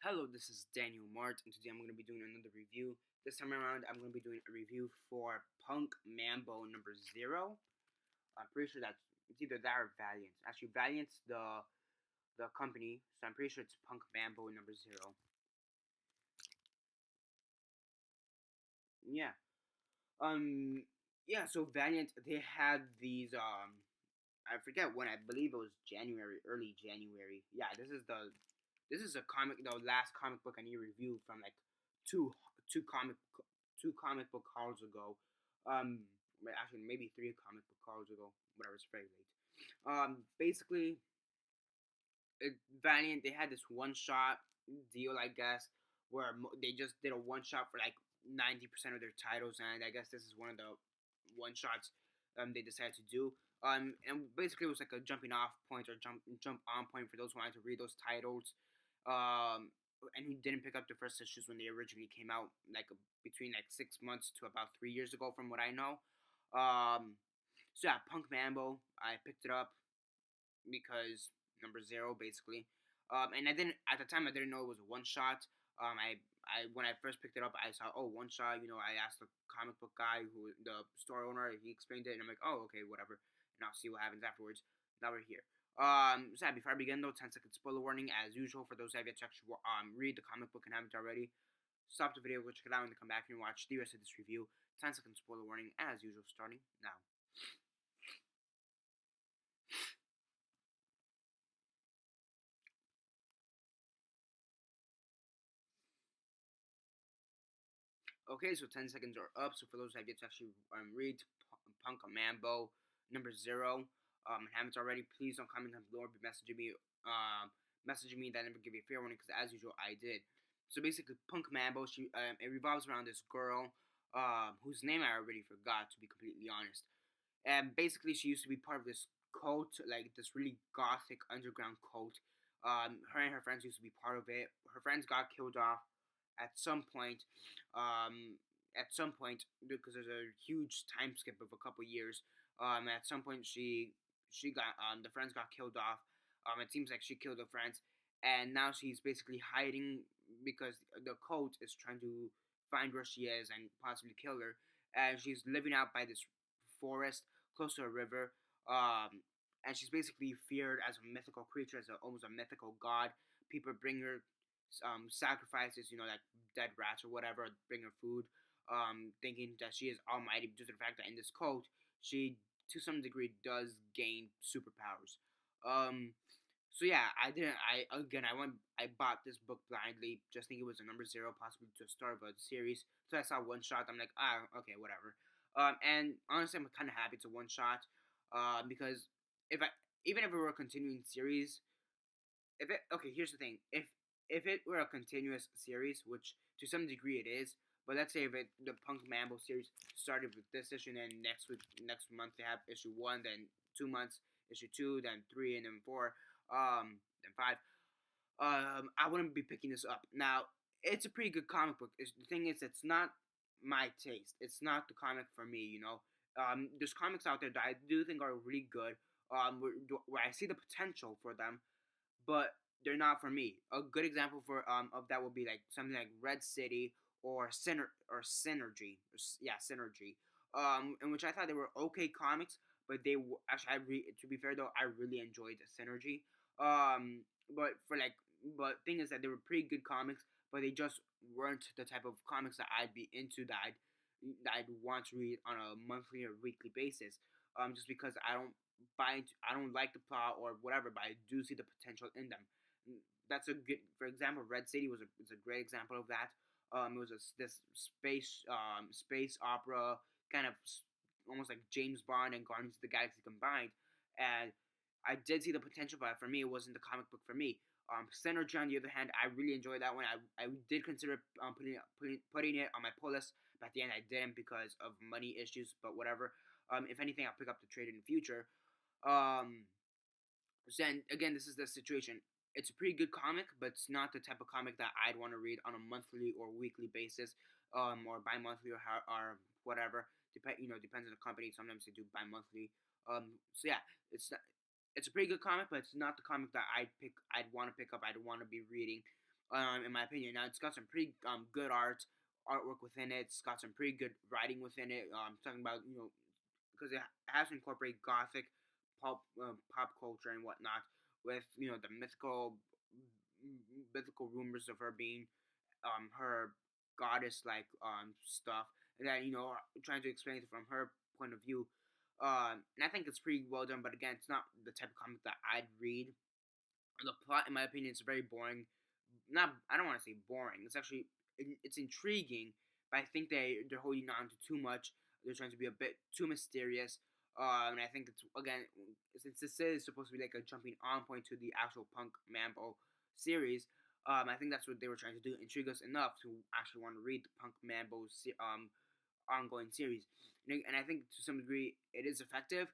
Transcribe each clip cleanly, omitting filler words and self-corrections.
Hello, this is Daniel Mart, and today I'm going to be doing another review. This time around, I'm going to be doing a review for Punk Mambo number 0. I'm pretty sure that's it's either that or Valiant. Actually, Valiant's the company, so I'm pretty sure it's Punk Mambo number 0. Yeah. Um. Yeah. So Valiant, they had these. I forget when. I believe it was January, early January. Yeah. This is a comic. The last comic book I need to review from like two two comic two comic book hauls ago. Actually maybe three comic book hauls ago. Whatever, it's very late. Basically, Valiant, they had this one shot deal, I guess, where they just did a one shot for like 90% of their titles, and I guess this is one of the one shots they decided to do. And basically it was like a jumping off point or jump on point for those who wanted to read those titles. Um, and he didn't pick up the first issues when they originally came out, like between like 6 months to about 3 years ago, from what I know. So yeah, Punk Mambo, I picked it up because number 0 basically. And I didn't at the time, I didn't know it was a one shot. I when I first picked it up, I saw, oh, one shot. I asked the comic book guy, the store owner, he explained it, and I'm like, oh, okay, whatever, and I'll see what happens afterwards. Now we're here. So yeah, before I begin though, 10-second spoiler warning as usual for those who have yet to actually read the comic book and haven't already. Stop the video, go check it out, and then come back and watch the rest of this review. 10-second spoiler warning as usual, starting now. Okay, so 10 seconds are up. So for those who have yet to actually read Punk Mambo number 0, and haven't already, please don't comment down below or be messaging me that I never give you a fair warning, because as usual I did. So basically, Punk Mambo, it revolves around this girl, whose name I already forgot, to be completely honest. And basically, she used to be part of this cult, like this really gothic underground cult. Her and her friends used to be part of it. Her friends got killed off at some point. Because there's a huge time skip of a couple years. At some point, she got the friends got killed off. It seems like she killed the friends, and now she's basically hiding because the cult is trying to find where she is and possibly kill her. And she's living out by this forest close to a river. And she's basically feared as a mythical creature, almost a mythical god. People bring her sacrifices, like dead rats or whatever, bring her food, thinking that she is almighty due to the fact that in this cult, she to some degree does gain superpowers. So yeah, I bought this book blindly, just thinking it was a number 0, possibly to start of a series. So I saw one shot. I'm like, okay, whatever. And honestly, I'm kind of happy it's a one shot. Because if I even if it were a continuing series, if it okay, here's the thing. If it were a continuous series, which to some degree it is, but let's say if the Punk Mambo series started with this issue, and then next month they have issue 1, then 2 months issue 2, then 3, and then 4, then 5. I wouldn't be picking this up. Now, it's a pretty good comic book. The thing is, it's not my taste. It's not the comic for me. There's comics out there that I do think are really good. Where I see the potential for them, but they're not for me. A good example of that would be like something like Red City or Synergy. Yeah, Synergy. In which I thought they were okay comics, but to be fair though, I really enjoyed Synergy. But thing is that they were pretty good comics, but they just weren't the type of comics that I'd be into, that I'd want to read on a monthly or weekly basis. Just because I don't like the plot or whatever, but I do see the potential in them. That's a good, for example, Red City was a great example of that. It was this space opera, kind of almost like James Bond and Guardians of the Galaxy combined, and I did see the potential, but for me, it wasn't the comic book for me. Synergy, on the other hand, I really enjoyed that one. I did consider putting it on my pull list, but at the end I didn't because of money issues. But whatever. If anything, I'll pick up the trade in the future. Um, then again, this is the situation. It's a pretty good comic, but it's not the type of comic that I'd want to read on a monthly or weekly basis, or bi-monthly or whatever. Depends on the company. Sometimes they do bi-monthly. So yeah, it's not, it's a pretty good comic, but it's not the comic that I'd want to pick up. I'd want to be reading. in my opinion. Now it's got some pretty good artwork within it. It's got some pretty good writing within it. Talking about because it has to incorporate gothic pop culture and whatnot with the mythical rumors of her being her goddess like stuff, and then trying to explain it from her point of view. And I think it's pretty well done, but again, it's not the type of comic that I'd read. The plot, in my opinion, is very boring. Not, I don't want to say boring. It's actually it's intriguing, but I think they're holding on to too much. They're trying to be a bit too mysterious. And I think it's again, since this is supposed to be like a jumping on point to the actual Punk Mambo series. I think that's what they were trying to do, intrigue us enough to actually want to read the Punk Mambo ongoing series. And I think to some degree it is effective,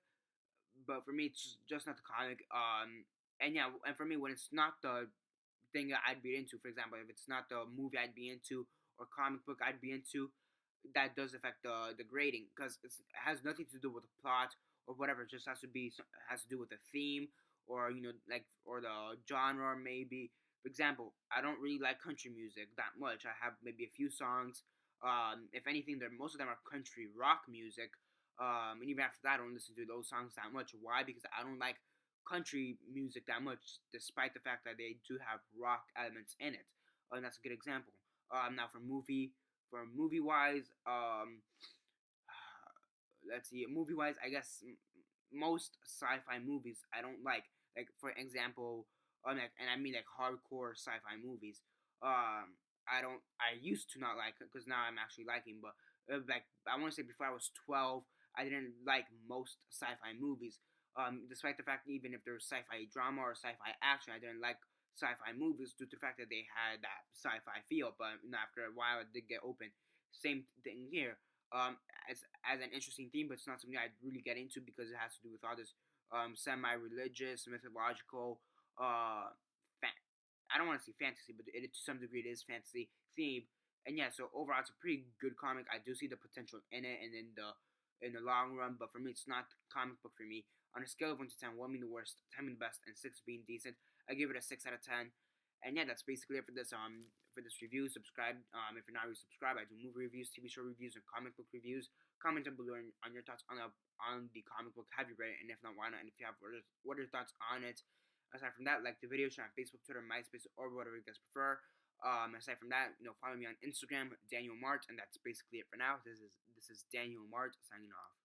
but for me it's just not the comic. And yeah, and for me when it's not the thing that I'd be into, for example, if it's not the movie I'd be into or comic book I'd be into, that does affect the grading because it has nothing to do with the plot or whatever. It just has to do with the theme or like or the genre maybe. For example, I don't really like country music that much. I have maybe a few songs. If anything, most of them are country rock music. And even after that, I don't listen to those songs that much. Why? Because I don't like country music that much, despite the fact that they do have rock elements in it. And that's a good example. Now for movie wise, let's see, movie wise, I guess most sci-fi movies I don't like. Like for example, and I mean like hardcore sci-fi movies. I don't. I used to not like it because now I'm actually liking. But like I want to say before I was 12, I didn't like most sci-fi movies. Despite the fact that even if there's sci-fi drama or sci-fi action, I didn't like sci-fi movies due to the fact that they had that sci-fi feel. But after a while, it did get open. Same thing here. As an interesting theme, but it's not something I'd really get into because it has to do with all this semi-religious, mythological, I don't want to say fantasy, but to some degree it is fantasy theme. And yeah, so overall it's a pretty good comic. I do see the potential in it, and in the long run, but for me it's not comic book for me. On a scale of 1 to 10, 1 being the worst, 10 being the best, and 6 being decent, I give it a 6 out of 10. And yeah, that's basically it for this review. Subscribe if you're not already subscribed. I do movie reviews, TV show reviews, and comic book reviews. Comment down below on your thoughts on the comic book. Have you read it? And if not, why not? And if you have, what are your thoughts on it? Aside from that, like the video, share on Facebook, Twitter, MySpace, or whatever you guys prefer. Aside from that, follow me on Instagram, Daniel Mart, and that's basically it for now. This is Daniel Mart signing off.